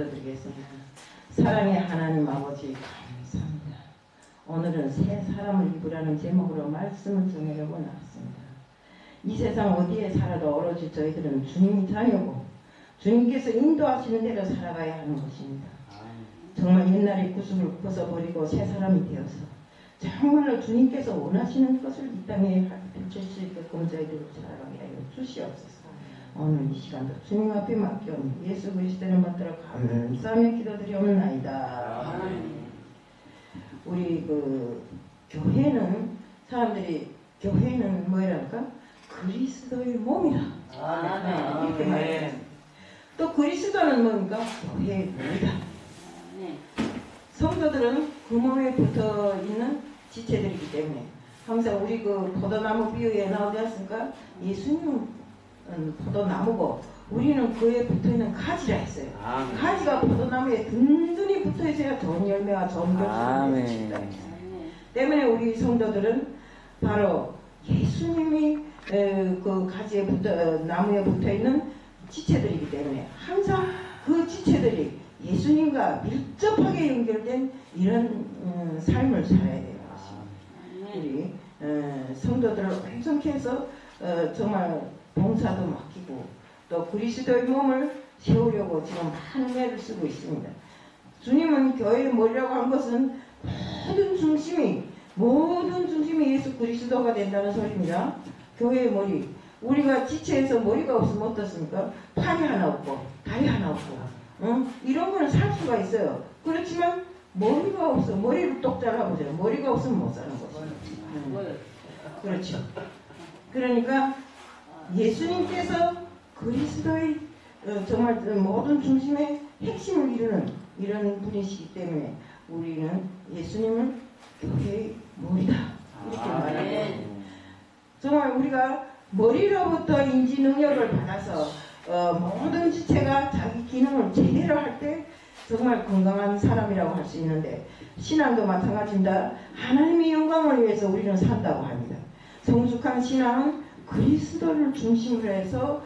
드리겠습니다. 사랑의 하나님 아버지 감사합니다. 오늘은 새 사람을 입으라는 제목으로 말씀을 전하려고 나왔습니다. 이 세상 어디에 살아도 오로지 저희들은 주님이 자녀고 주님께서 인도하시는 대로 살아가야 하는 것입니다. 정말 옛날의 구습을 벗어버리고 새 사람이 되어서 정말로 주님께서 원하시는 것을 이 땅에 펼칠 수 있게끔 저희들을 살아가게 하여 주시옵소서. 오늘 이 시간도 주님 앞에 맡겨오니 예수 그리스도를 받들어 감사하며 기도드리옵나이다. 우리 교회는 사람들이 교회는 뭐랄까? 그리스도의 몸이다. 이렇게 말해요. 또 그리스도는 뭡니까? 교회의 몸이다. 성도들은 그 몸에 붙어 있는 지체들이기 때문에 항상 우리 포도나무 비유에 나오지 않습니까? 예수님은 포도나무고 우리는 그에 붙어있는 가지라 했어요. 가지가 포도나무에 든든히 붙어있어야 좋은 열매와 좋은 결실을 맺는다. 때문에 우리 성도들은 바로 예수님이 그 가지에 나무에 붙어있는 지체들이기 때문에 항상 그 지체들이 예수님과 밀접하게 연결된 이런 삶을 살아야 되는 것입니다. 우리 성도들을 온전케 해서 정말 봉사도 맡기고 또 그리스도의 몸을 세우려고 지금 많은 애를 쓰고 있습니다. 주님은 교회의 머리라고 한 것은 모든 중심이 예수 그리스도가 된다는 소리입니다. 교회의 머리. 우리가 지체해서 머리가 없으면 어떻습니까? 팔이 하나 없고 다리 하나 없고 이런 거는 살 수가 있어요. 그렇지만 머리가 없어. 머리를 똑 잘라보세요. 머리가 없으면 못 사는 거죠. 그렇죠. 그러니까 예수님께서 그리스도의 정말 모든 중심의 핵심을 이루는 이런 분이시기 때문에 우리는 예수님을 교회의 머리다 이렇게 말합니다. 정말 우리가 머리로부터 인지 능력을 받아서 모든 지체가 자기 기능을 제대로 할 때 정말 건강한 사람이라고 할 수 있는데 신앙도 마찬가지입니다. 하나님의 영광을 위해서 우리는 산다고 합니다. 성숙한 신앙은 그리스도를 중심으로 해서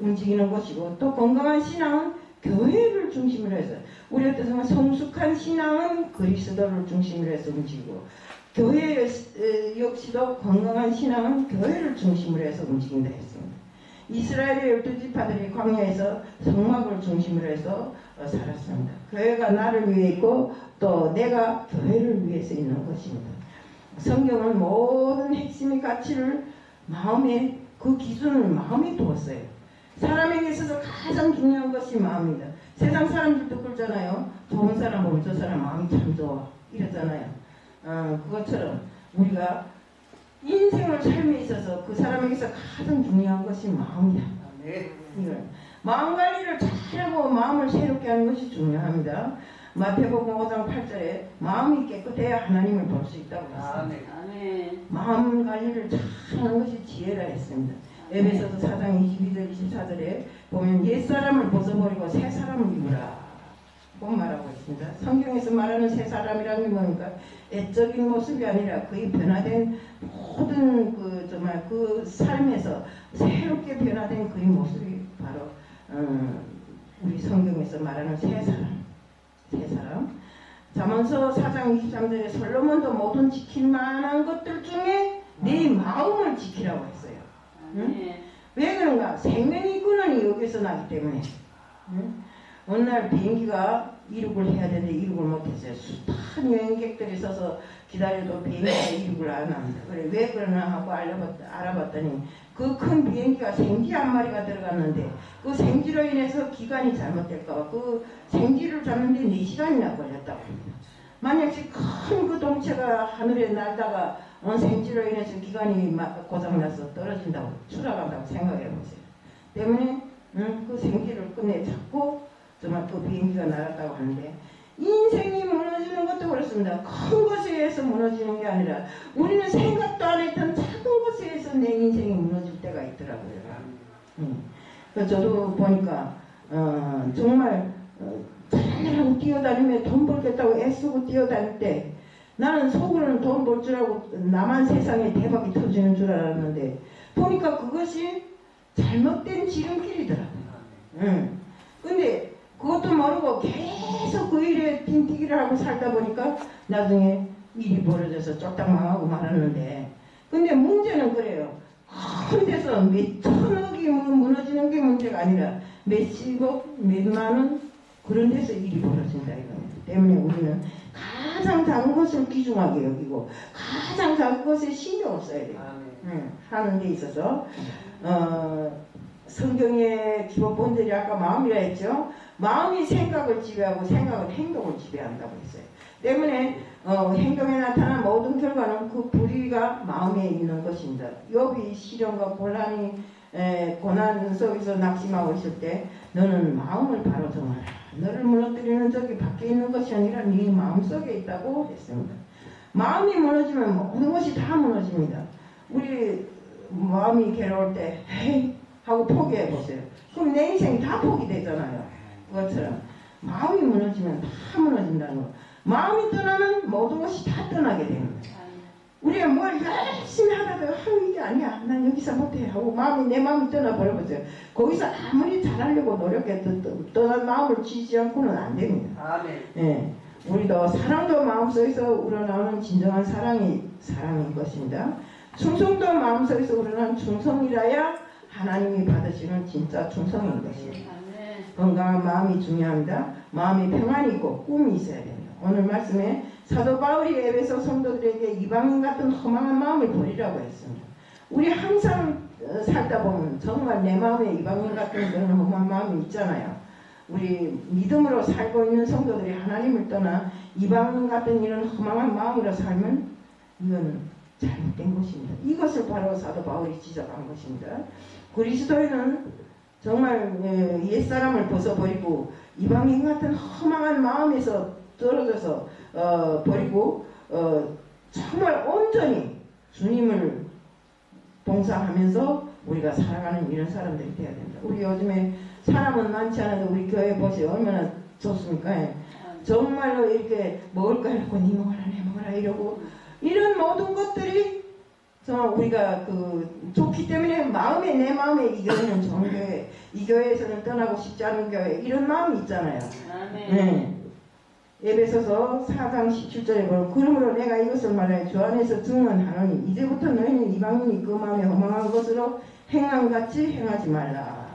움직이는 것이고 또 건강한 신앙은 교회를 중심으로 해서 우리 어떤 성숙한 신앙은 그리스도를 중심으로 해서 움직이고 교회 역시도 건강한 신앙은 교회를 중심으로 해서 움직인다 했습니다. 이스라엘의 12지파들이 광야에서 성막을 중심으로 해서 살았습니다. 교회가 나를 위해 있고 또 내가 교회를 위해서 있는 것입니다. 성경은 모든 핵심의 가치를 마음에 그 기준을 마음에 두었어요. 사람에게 있어서 가장 중요한 것이 마음입니다. 세상 사람들도 그러잖아요. 좋은 사람 보면 저 사람 마음이 참 좋아 이러잖아요. 그것처럼 우리가 인생을 삶에 있어서 그 사람에게서 가장 중요한 것이 마음이다. 이걸 마음 관리를 잘하고 마음을 새롭게 하는 것이 중요합니다. 마태복음 5장 8절에 마음이 깨끗해야 하나님을 볼 수 있다고 했습니다. 마음 관리를 잘하는 것이 지혜라 했습니다. 에베소서 4장 22절 24절에 보면 옛사람을 벗어버리고 새사람을 입으라 꼭 말하고 있습니다. 성경에서 말하는 새사람이라는 게 뭡니까? 애적인 모습이 아니라 그의 변화된 모든 정말 그 삶에서 새롭게 변화된 그의 모습이 바로 우리 성경에서 말하는 새사람. 잠언서 4장 23절에 솔로몬도 모든 지킬 만한 것들 중에 네 마음을 지키라고 했어요. 왜 그런가? 생명의 근원이 여기서 나기 때문에. 어느 날 비행기가 이륙을 해야 되는데 이륙을 못했어요. 숱한 여행객들이 있어서 기다려도 비행기가 이륙을 안 합니다. 그래 왜 그러나 하고 알아봤더니 그 큰 비행기가 생쥐 한 마리가 들어갔는데 그 생쥐로 인해서 기관이 잘못될까봐 그 생쥐를 잡는데 4시간이나 걸렸다고 합니다. 만약에 큰 그 동체가 하늘에 날다가 생쥐로 인해서 기관이 고장나서 떨어진다고 추락한다고 생각해보세요. 때문에 그 생쥐를 끝내 잡고 정말 그 비행기가 날았다고 하는데 인생이 무너지는 것도 그렇습니다. 큰 것에 의해서 무너지는 게 아니라 우리는 생각도 안 했던 작은 것에 의해서 내 인생이 무너질 때가 있더라고요. 저도 보니까 정말 잘하고 뛰어다니며 돈 벌겠다고 애쓰고 뛰어다닐 때 나는 속으로는 돈 벌 줄 알고 나만 세상에 대박이 터지는 줄 알았는데 보니까 그것이 잘못된 지름길이더라고요. 근데 그것도 모르고 계속 그 일에 빈티기를 하고 살다 보니까 나중에 일이 벌어져서 쫄딱 망하고 말았는데, 근데 문제는 그래요. 큰 데서 몇 천억이 무너지는 게 문제가 아니라 몇십억, 몇만원 그런 데서 일이 벌어진다 이겁니다. 때문에 우리는 가장 작은 것을 귀중하게 여기고 가장 작은 것에 신경을 써야 돼요. 하는 데 있어서 성경의 기본 본질이 아까 마음이라 했죠. 마음이 생각을 지배하고 생각은 행동을 지배한다고 했어요. 때문에 행동에 나타난 모든 결과는 그 불의가 마음에 있는 것입니다. 욥이 시련과 곤란이 고난 속에서 낙심하고 있을 때 너는 마음을 바로 정하라. 너를 무너뜨리는 적이 밖에 있는 것이 아니라 네 마음속에 있다고 했습니다. 마음이 무너지면 모든 것이 다 무너집니다. 우리 마음이 괴로울 때 헤이 하고 포기해 보세요. 그럼 내 인생이 다 포기되잖아요. 그것처럼 마음이 무너지면 다 무너진다는 거. 마음이 떠나면 모든 것이 다 떠나게 됩니다. 우리가 뭘 열심히 하다가 이게 아니야 난 여기서 못해 하고 내 마음이 떠나버려보세요. 거기서 아무리 잘하려고 노력해도 떠난 마음을 지지 않고는 안 됩니다. 예, 우리도 사랑도 마음속에서 우러나오는 진정한 사랑인 것입니다. 충성도 마음속에서 우러나오는 충성이라야 하나님이 받으시는 진짜 충성인 것입니다. 건강한 마음이 중요합니다. 마음이 평안이 있고 꿈이 있어야 됩니다. 오늘 말씀에 사도 바울이 에베소 성도들에게 이방인 같은 허망한 마음을 버리라고 했습니다. 우리 항상 살다 보면 정말 내 마음에 이방인 같은 그런 허망한 마음이 있잖아요. 우리 믿음으로 살고 있는 성도들이 하나님을 떠나 이방인 같은 이런 허망한 마음으로 살면 이건 잘못된 것입니다. 이것을 바로 사도 바울이 지적한 것입니다. 그리스도인은 정말 옛사람을 벗어버리고 이방인 같은 허망한 마음에서 떨어져서 버리고 정말 온전히 주님을 봉사하면서 우리가 살아가는 이런 사람들이 되어야 됩니다. 우리 요즘에 사람은 많지 않아도 우리 교회 보세요. 얼마나 좋습니까? 정말로 이렇게 먹을 거 해놓고 니 먹어라 내 먹어라 이러고 이런 모든 것들이 정말 우리가 좋기 때문에 내 마음에 이 교회는 좋은 교회, 이 교회에서는 떠나고 싶지 않은 교회 이런 마음이 있잖아요. 네. 에베소서 4장 17절에 보면 그러므로 내가 이것을 말하여 주 안에서 증언하노니 이제부터 너희는 이방인이 그 마음에 허망한 것으로 행함같이 행하지 말라.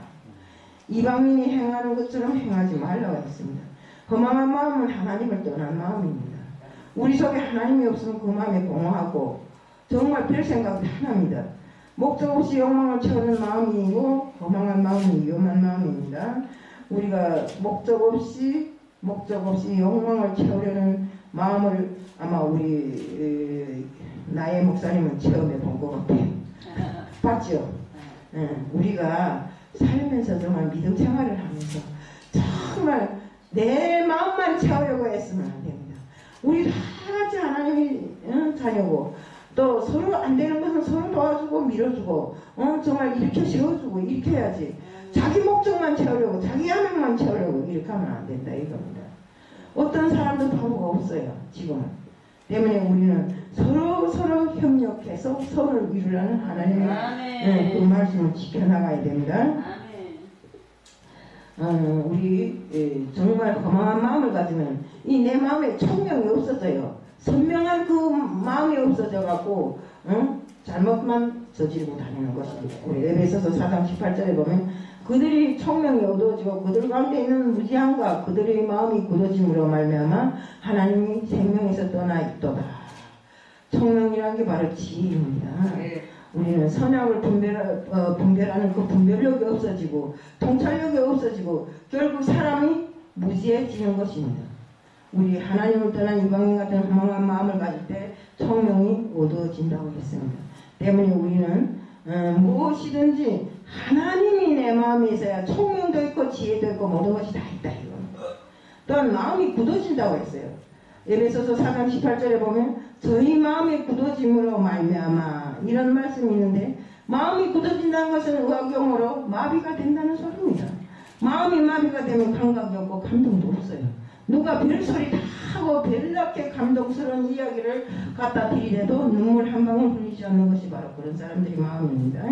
이방인이 행하는 것처럼 행하지 말라고 했습니다. 허망한 마음은 하나님을 떠난 마음입니다. 우리 속에 하나님이 없으면 그 마음에 공허하고 정말 별 생각이 하나입니다. 목적 없이 욕망을 채우는 마음이고 허망한 마음이 위험한 마음입니다. 우리가 목적 없이 욕망을 채우려는 마음을 아마 우리 나의 목사님은 체험해 본 것 같아요. 봤죠? 우리가 살면서 정말 믿음 생활을 하면서 정말 내 마음만 채우려고 했으면 안 됩니다. 우리 다 같이 하나님이 자녀고 또 서로 안 되는 것은 서로 도와주고 밀어주고 정말 이렇게 세워주고 이렇게 해야지. 자기 목적만 채우려고 자기 야망만 채우려고 이렇게 하면 안 된다 이겁니다. 어떤 사람도 바보가 없어요 지금은. 때문에 우리는 서로 협력해서 서로를 이루라는 하나님의 그 말씀을 지켜나가야 됩니다. 우리 정말 허망한 마음을 가지면 이 내 마음에 총명이 없어져요. 선명한 그 마음이 없어져 갖고 잘못만 저지르고 다니는 것입니다. 우리 에베소서 4장 18절에 보면 그들이 총명이 어두워지고 그들 가운데 있는 무지함과 그들의 마음이 굳어짐으로 말미암아 하나님이 생명에서 떠나 있도다. 총명이라는 게 바로 지혜입니다. 우리는 선악을 분별하는 그 분별력이 없어지고 통찰력이 없어지고 결국 사람이 무지해지는 것입니다. 우리 하나님을 떠난 이방인 같은 허망한 마음을 가질 때 총명이 어두워진다고 했습니다. 때문에 우리는 무엇이든지 하나님이 내 마음에 있어야 총명도 있고 지혜도 있고 모든 것이 다 있다 이겁니다. 또한 마음이 굳어진다고 했어요. 에베소서 4장 18절에 보면 저희 마음이 굳어짐으로 말미암아 이런 말씀이 있는데 마음이 굳어진다는 것은 의학용어로 마비가 된다는 소리입니다. 마음이 마비가 되면 감각이 없고 감동도 없어요. 누가 별소리 다 하고 별나게 감동스러운 이야기를 갖다 드리래도 눈물 한 방울 흘리지 않는 것이 바로 그런 사람들의 마음입니다.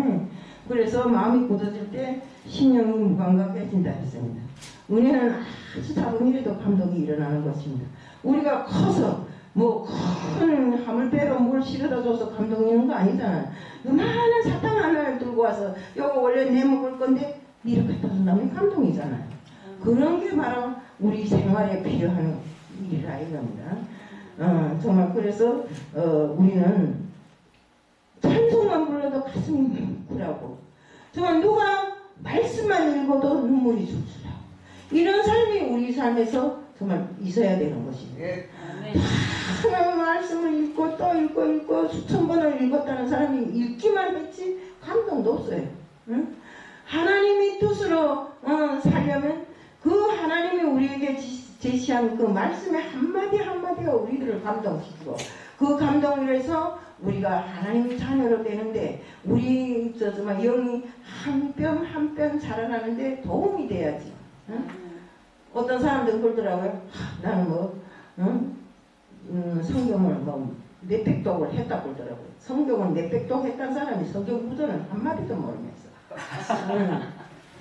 그래서 마음이 굳어질 때 신령이 무감각해진다 했습니다. 은혜는 아주 작은 일에도 감동이 일어나는 것입니다. 우리가 커서 뭐 큰 하물배로 뭘 실어다 줘서 감동이 있는 거 아니잖아요. 요만한 사탕 하나를 들고 와서 요거 원래 내 먹을 건데 이렇게 갖다 준다면 감동이잖아요. 그런 게 바로 우리 생활에 필요한 일이라 이겁니다. 정말 그래서 우리는 찬송만 불러도 가슴이 뭉클하고 정말 누가 말씀만 읽어도 눈물이 줄줄하고 이런 삶이 우리 삶에서 정말 있어야 되는 것입니다. 하나님 말씀을 읽고 또 읽고 수천 번을 읽었다는 사람이 읽기만 했지 감동도 없어요. 응? 하나님의 뜻으로 살려면 그 하나님이 우리에게 제시한 그 말씀의 한마디 한마디가 우리들을 감동시키고 그 감동을 해서 우리가 하나님의 자녀로 되는데 우리 정말 영이 한 뼘 한 뼘 자라나는데 도움이 돼야지. 응? 어떤 사람들은 그러더라고요. 나는 뭐 성경을 뭐 몇백 독을 했다고 그러더라고요. 성경을 몇백 독 했다는 사람이 성경 구절은 한마디도 모르면서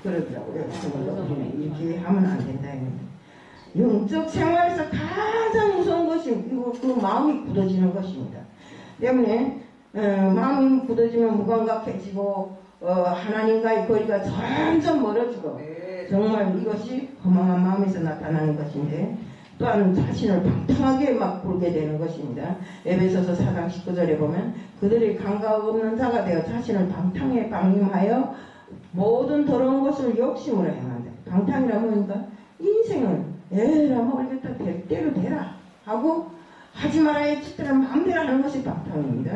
그러더라고요. 우리는 이렇게 하면 안 된다. 영적 생활에서 가장 무서운 것이 그 마음이 굳어지는 것입니다. 때문에 마음이 굳어지면 무감각해지고 하나님과의 거리가 점점 멀어지고 정말 이것이 허망한 마음에서 나타나는 것인데 또한 자신을 방탕하게 막 굴게 되는 것입니다. 에베소서 4장 19절에 보면 그들이 감각 없는 자가 되어 자신을 방탕에 방임하여 모든 더러운 것을 욕심으로 행한다. 방탕이라 뭐니까 인생을 에라 모르겠다 될 대로 되라 하고 하지 말아야 짓대로 마음대로 하는 것이 방탕입니다.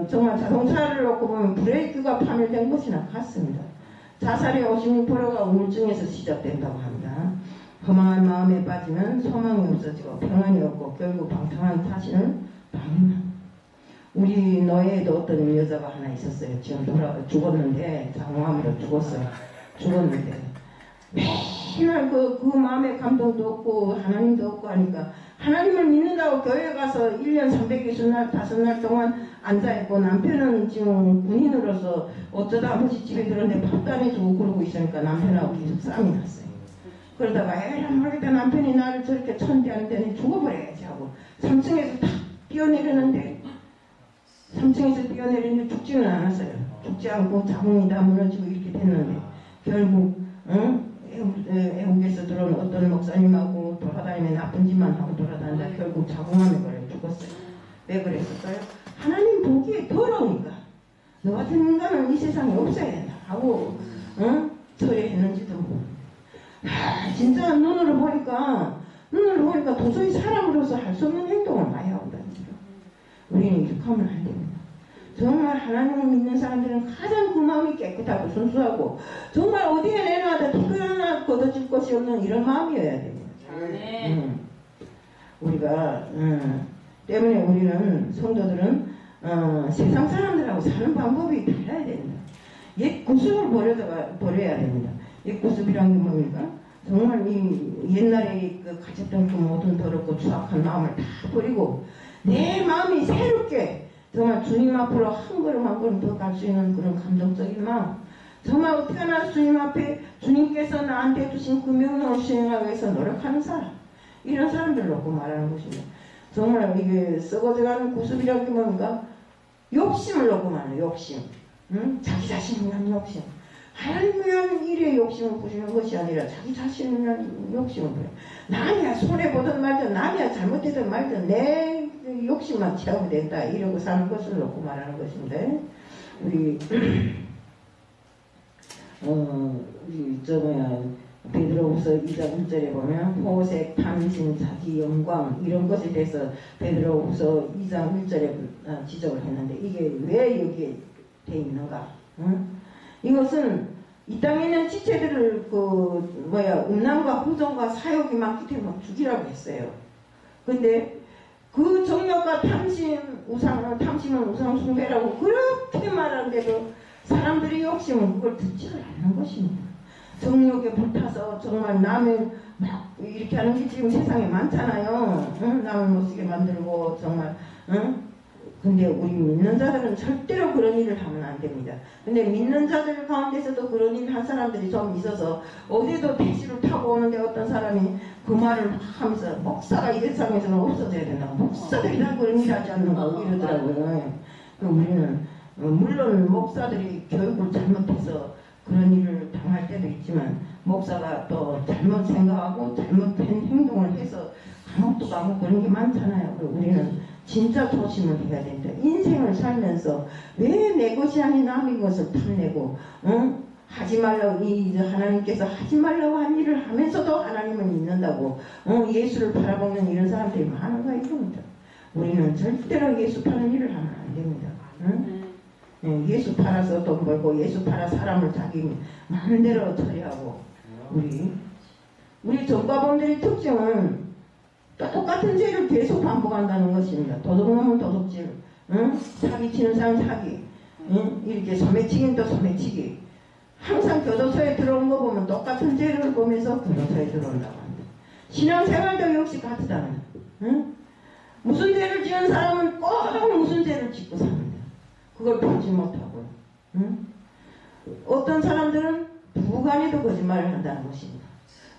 정말 자동차를 놓고 보면 브레이크가 파멸된 것이나 같습니다. 자살의 56%가 우울증에서 시작된다고 합니다. 허망한 마음에 빠지면 소망이 없어지고 평안이 없고 결국 방탕한 자신을 방임합니다. 우리 노예에도 어떤 여자가 하나 있었어요. 지금 죽었는데 장암으로 죽었는데 맨날 그 마음에 감동도 없고 하나님도 없고 하니까 하나님을 믿는다고 교회 가서 1년 360날 5날 동안 앉아있고 남편은 지금 군인으로서 어쩌다 아버지 집에 들었는데 밥도 안 해주고 그러고 있으니까 남편하고 계속 싸움이 났어요. 그러다가 에라 모르겠다 남편이 나를 저렇게 천대하는데 죽어버려야지 하고 3층에서 탁 뛰어내리는데 3층에서 뛰어내리는데 죽지는 않았어요. 죽지 않고 자궁이 다 무너지고 이렇게 됐는데 결국 애국에서 들어온 어떤 목사님하고 돌아다니면 나쁜 짓만 하고 돌아다니다 결국 자궁암에 걸려 죽었어요. 왜 그랬을까요? 하나님 보기에 더러우니까 너 같은 인간은 이 세상에 없어야 된다 하고 처리했는지도 모르고 진짜 눈으로 보니까 도저히 사람으로서 할 수 없는 행동을 많이 하고 다니죠. 우리는 이렇게 하면 안 됩니다. 정말 하나님을 믿는 사람들은 가장 그 마음이 깨끗하고 순수하고 정말 어디에 내놔도 티끌 하나 걷어질 것이 없는 이런 마음이어야 됩니다. 우리가 때문에 우리는 성도들은 세상 사람들하고 사는 방법이 달라야 됩니다. 옛 구습을 버려야 됩니다. 옛 구습이란 게 뭡니까? 정말 이 옛날에 가졌던 그 모든 더럽고 추악한 마음을 다 버리고 내 마음이 새롭게 정말 주님 앞으로 한 걸음 한 걸음 더 갈 수 있는 그런 감동적인 마음. 정말 어떻게 하나 주님 앞에 주님께서 나한테 주신 그 명령을 수행하기 위해서 노력하는 사람. 이런 사람들 놓고 말하는 것입니다. 정말 이게 썩어져가는 구습이라는 게 뭔가 욕심을 놓고 말해요. 욕심. 자기 자신을 위한 욕심. 하나님을 위한 일에 욕심을 부리는 것이 아니라 자기 자신을 위한 욕심을 부려. 남이야 손해보든 말든 남이야 잘못되든 말든 내 욕심만 채우면 된다 이러고 사는 것을 놓고 말하는 것인데 우리 베드로후서 2장 1절에 보면 호색, 탐심, 자기 영광 이런 것에 대해서 베드로후서 2장 1절에 지적을 했는데 이게 왜 여기에 돼 있는가? 이것은 이 땅에 있는 지체들을 음란과 부정과 사욕이 많기 때문에 죽이라고 했어요. 근데 그 정욕과 탐심은 우상 숭배라고 그렇게 말하는데도 사람들이 욕심은 그걸 듣지를 않는 것입니다. 정욕에 불타서 정말 남을 막 이렇게 하는 게 지금 세상에 많잖아요. 남을 못쓰게 만들고 정말 근데 우리 믿는 자들은 절대로 그런 일을 하면 안 됩니다. 근데 믿는 자들 가운데서도 그런 일 한 사람들이 좀 있어서 어디도 택시를 타고 오는데 어떤 사람이 그 말을 막 하면서 목사가 이 세상에서는 없어져야 된다고, 목사들이 다 그런 일 하지 않는 거 이러더라고요. 우리는 물론 목사들이 교육을 잘못해서 그런 일을 당할 때도 있지만 목사가 또 잘못 생각하고 잘못된 행동을 해서 감옥도 가고 그런 게 많잖아요. 우리는 진짜 조심을 해야 된다. 인생을 살면서 왜 내 것이 아닌 남의 것을 탐내고 하지 말라고, 하나님께서 하지 말라고 한 일을 하면서도 하나님을 믿는다고 예수를 팔아먹는 이런 사람들이 많은 거야 이겁니다. 우리는 절대로 예수 파는 일을 하면 안 됩니다. 예수 팔아서 돈 벌고 예수 팔아 사람을 자기 마음대로 처리하고 우리 전과범들의 특징은 똑같은 죄를 계속 반복한다는 것입니다. 도둑놈은 도둑질, 사기치는 사람 사기, 이렇게 소매치기는 또 소매치기. 항상 교도소에 들어온 거 보면 똑같은 죄를 보면서 교도소에 들어온다고 합니다. 신앙생활도 역시 같다. 무슨 죄를 지은 사람은 꼭 무슨 죄를 짓고 삽니다. 그걸 보지 못하고. 어떤 사람들은 부부간에도 거짓말을 한다는 것입니다.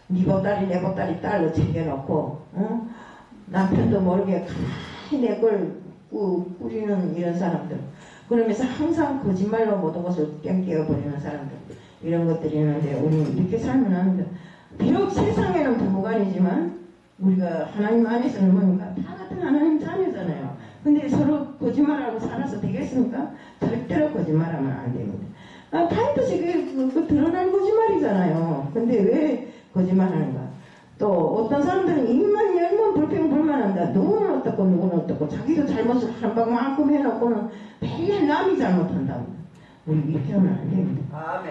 네 보따리 내 보따리 딸로 챙겨놓고 남편도 모르게 가만히 내 걸 꾸리는 이런 사람들, 그러면서 항상 거짓말로 모든 것을 땡겨버리는 사람들, 이런 것들이 있는데 우리는 이렇게 살면 안 됩니다. 비록 세상에는 부부간이지만 우리가 하나님 안에서는 뭡니까? 다 같은 하나님 자녀잖아요. 근데 서로 거짓말하고 살아서 되겠습니까? 절대로 거짓말하면 안 됩니다. 반드시 그 드러난 거짓말이잖아요. 근데 왜 거짓말하는가? 또 어떤 사람들은 입만 열면 불평불만한다. 누구는 어떻고 누구는 어떻고 자기도 잘못을 한 방만큼 해놓고는 맨날 남이 잘못한다. 우리 이렇게 하면 안 됩니다.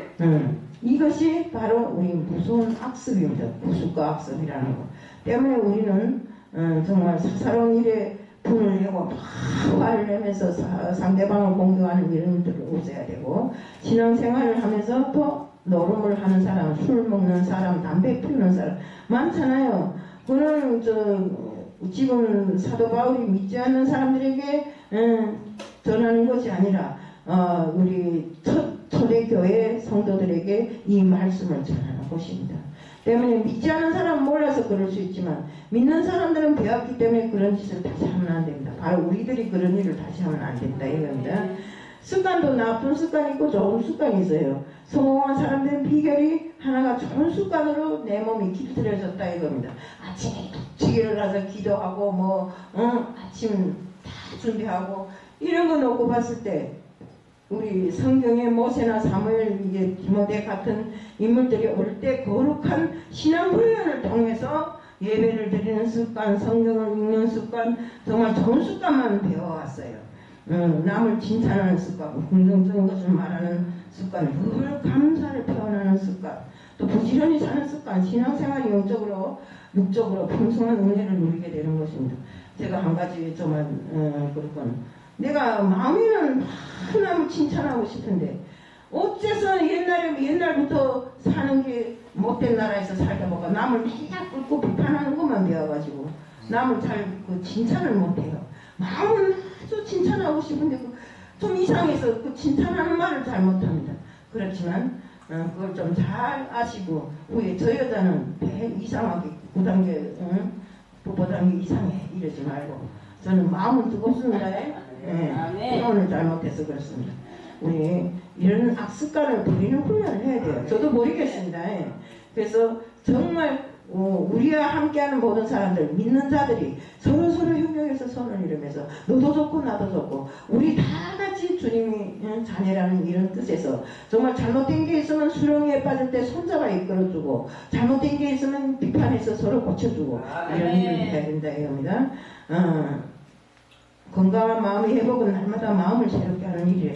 이것이 바로 우리 무서운 악습입니다. 구습과 악습이라는 것 때문에 우리는 정말 사사로운 일에 분을 내고 막 화를 내면서 상대방을 공격하는 이런 일들을 없애야 되고, 신앙생활을 하면서 또 노름을 하는 사람, 술 먹는 사람, 담배 피우는 사람 많잖아요. 그는 지금 사도 바울이 믿지 않는 사람들에게 전하는 것이 아니라 우리 초대교회 성도들에게 이 말씀을 전하는 것입니다. 때문에 믿지 않는 사람은 몰라서 그럴 수 있지만 믿는 사람들은 배웠기 때문에 그런 짓을 다시 하면 안 됩니다. 바로 우리들이 그런 일을 다시 하면 안 된다 이겁니다. 습관도 나쁜 습관이 있고 좋은 습관이 있어요. 성공한 사람들은 비결이 하나가 좋은 습관으로 내 몸이 깃들여졌다 이겁니다. 아침에 일찍 일어나서 기도하고 아침 다 준비하고 이런 거 놓고 봤을 때 우리 성경의 모세나 사무엘, 디모데 같은 인물들이 올 때 거룩한 신앙 훈련을 통해서 예배를 드리는 습관, 성경을 읽는 습관, 정말 좋은 습관만 배워왔어요. 남을 칭찬하는 습관, 긍정적인 것을 말하는 습관, 늘 감사를 표현하는 습관, 또 부지런히 사는 습관, 신앙생활이 영적으로 육적으로 풍성한 은혜를 누리게 되는 것입니다. 제가 한 가지 정말 그렇군. 내가 마음에는 남을 칭찬하고 싶은데 어째서 옛날부터 사는 게 못된 나라에서 살다 보니까 남을 맨날 꿇고 비판하는 것만 배워가지고 남을 잘 칭찬을 못해요. 마음은 아주 칭찬하고 싶은데 좀 이상해서 칭찬하는 말을 잘 못합니다. 그렇지만 그걸 좀 잘 아시고 후에 저 여자는 이상하게 9단계 부부단계 이상해 이러지 말고 저는 마음은 뜨겁습니다. 오늘 잘못해서 그렇습니다. 우리 이런 악습관을 버리는 훈련을 해야 돼요. 저도 모르겠습니다. 그래서 정말 우리와 함께하는 모든 사람들, 믿는 자들이 서로 협력해서 손을 이루면서 너도 좋고 나도 좋고 우리 다 같이 주님이 자녀라는 이런 뜻에서 정말 잘못된 게 있으면 수렁에 빠질 때 손잡아 이끌어주고 잘못된 게 있으면 비판해서 서로 고쳐주고 이런 일을 해야 된다 이겁니다. 건강한 마음의 회복은 날마다 마음을 새롭게 하는 일이에요.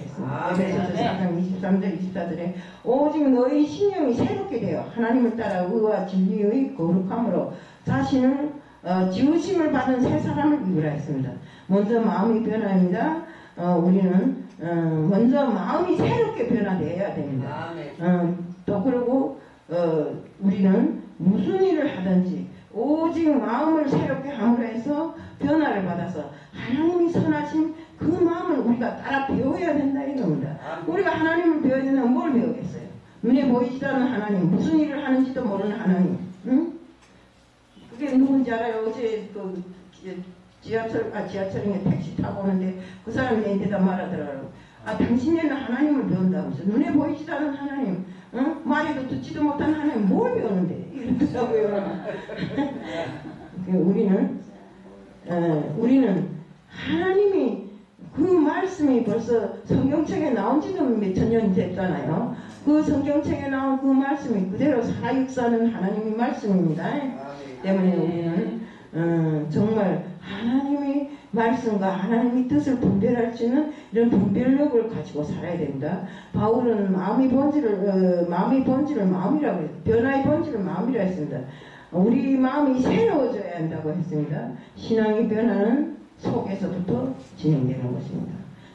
에베소서 4장 23절 24절에 오직 너희 신령이 새롭게 되어 하나님을 따라 의와 진리의 거룩함으로 자신을 지으심을 받은 새 사람을 입으라 했습니다. 먼저 마음이 변화입니다. 우리는 먼저 마음이 새롭게 변화되어야 됩니다. 또 그리고 우리는 무슨 일을 하든지 오직 마음을 새롭게 함으로 해서 변화를 받아서 하나님이 선하신 그 마음 하나님, 무슨 일을 하는지도 모르는 하나님. 응? 그게 누군지 알아요? 어제 그 지하철에 택시 타고 오는데 그 사람이 내한테다 말하더라고요. 당신네는 하나님을 배운다면서 눈에 보이지도 않은 하나님, 응? 말에도 듣지도 못한 하나님 뭘 배우는데 이러더라고요. 우리는 하나님이 그 말씀이 벌써 성경책에 나온 지도 몇천 년이 됐잖아요. 그 성경책에 나온 그 말씀이 그대로 살아육사하는 하나님의 말씀입니다. 때문에 우리는 정말 하나님의 말씀과 하나님의 뜻을 분별할 수 있는 이런 분별력을 가지고 살아야 됩니다. 바울은 마음의 본질을 마음이라고 했어요. 변화의 본질을 마음이라고 했습니다. 우리 마음이 새로워져야 한다고 했습니다. 신앙의 변화는 속에서부터 진행되는 것입니다.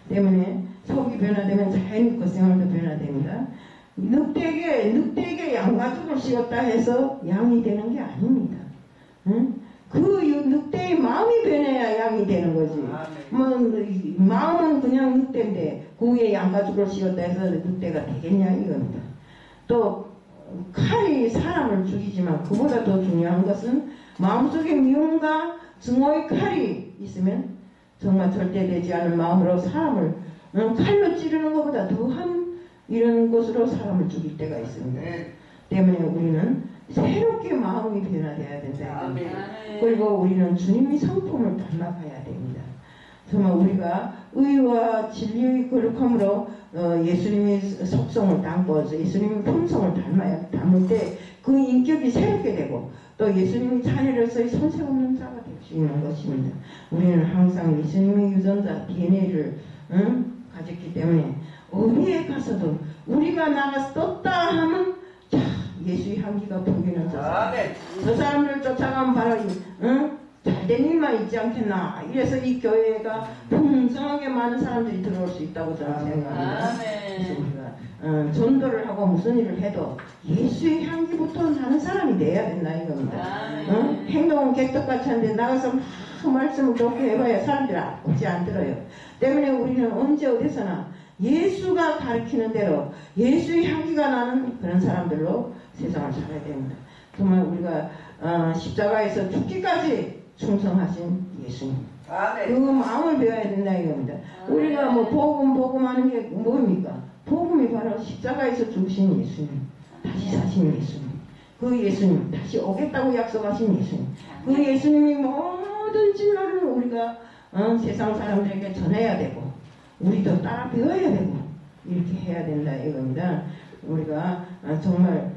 때문에 속이 변화되면 자연히 겉생활도 변화됩니다. 늑대에게 양가죽을 씌웠다 해서 양이 되는 게 아닙니다. 응? 그 늑대의 마음이 변해야 양이 되는 거지. 마음은 그냥 늑대인데 그 위에 양가죽을 씌웠다 해서 늑대가 되겠냐 이겁니다. 또 칼이 사람을 죽이지만 그보다 더 중요한 것은 마음속에 미움과 증오의 칼이 있으면 정말 절대 되지 않은 마음으로 사람을 칼로 찌르는 것보다 더한 이런 것으로 사람을 죽일 때가 있습니다. 때문에 우리는 새롭게 마음이 변화되어야 된다. 그리고 우리는 주님의 성품을 닮아가야 됩니다. 정말 우리가 의와 진리의 거룩함으로 예수님의 속성을 담고 예수님의 품성을 담을 때 그 인격이 새롭게 되고 또 예수님의 자녀로서의 손색 없는 자가 될 수 있는 것입니다. 우리는 항상 예수님의 유전자 DNA를 가졌기 때문에 어디에 가서도 우리가 나가서 떴다 하면 예수의 향기가 풍기는 저 사람들을 쫓아가면 바로 잘된 일만 있지 않겠나. 이래서 이 교회가 풍성하게 많은 사람들이 들어올 수 있다고 저는 생각합니다. 전도를 하고 무슨 일을 해도 예수의 향기부터 나는 사람이 돼야 된다 이겁니다. 행동은 객떡같이 하는데 나가서 막 말씀을 좋게 해봐야 사람들이 오지 안 들어요. 때문에 우리는 언제 어디서나 예수가 가르치는 대로 예수의 향기가 나는 그런 사람들로 세상을 살아야 됩니다. 정말 우리가 십자가에서 죽기까지 충성하신 예수님. 그 마음을 배워야 된다 이겁니다. 우리가 뭐 복음 하는 게 뭡니까? 복음이 바로 십자가에서 죽으신 예수님, 다시 사신 예수님, 그 예수님, 다시 오겠다고 약속하신 예수님, 그 예수님이 모든 진로를 우리가 세상 사람들에게 전해야 되고 우리도 따라 배워야 되고 이렇게 해야 된다 이겁니다. 우리가 정말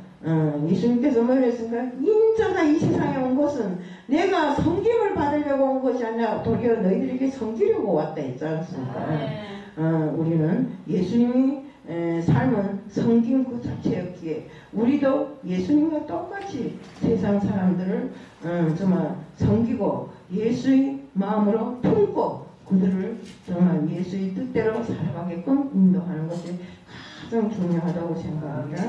예수님께서 뭐 그랬습니까? 인자가 이 세상에 온 것은 내가 섬김을 받으려고 온 것이 아니라 도리어 너희들에게 섬기려고 왔다 했지 않습니까? 우리는 예수님이 삶은 섬김 그 자체였기에 우리도 예수님과 똑같이 세상 사람들을 정말 섬기고 예수의 마음으로 품고 그들을 정말 예수의 뜻대로 살아가게끔 인도하는 것이 가장 중요하다고 생각합니다.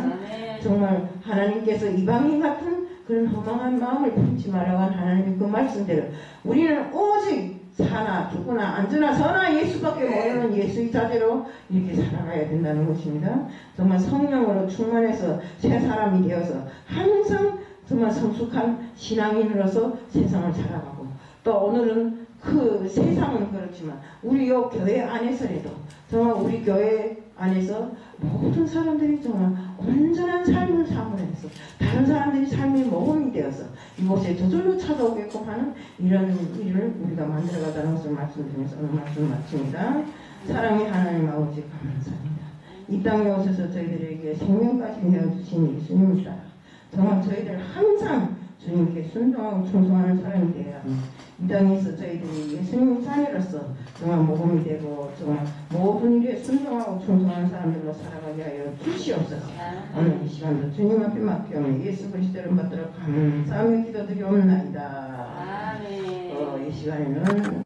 정말 하나님께서 이방인 같은 그런 허망한 마음을 품지 말라고 한 하나님의 그 말씀대로 우리는 오직 사나 죽거나 앉으나 서나 예수밖에 모르는 예수의 자세로 이렇게 살아가야 된다는 것입니다. 정말 성령으로 충만해서 새 사람이 되어서 항상 정말 성숙한 신앙인으로서 세상을 살아가고 또 오늘은 그 세상은 그렇지만 우리 요 교회 안에서라도 정말 우리 교회 안에서 모든 사람들이 정말 온전한 삶을 사모해서 다른 사람들이 삶의 모범이 되어서 이곳에 저절로 찾아오게끔 하는 이런 일을 우리가 만들어가자는 것을 말씀드리면서 오늘 말씀을 마칩니다. 사랑의 하나님 아버지 감사합니다. 이 땅에 오셔서 저희들에게 생명까지 내어주신 예수님을 따라 정말 저희들 항상 주님께 순종하고 충성하는 사람이 되어야 합니다. 이 땅에서 저희들이 예수님의 자녀로서 정말 모범이 되고 정말 모든 일에 순종하고 충성하는 사람들로 살아가게 하여 주시옵소서. 오늘 이 시간도 주님 앞에 맡기오며 예수 그리스도를 받들어 감사하며 기도드리옵나이다. 이 시간에는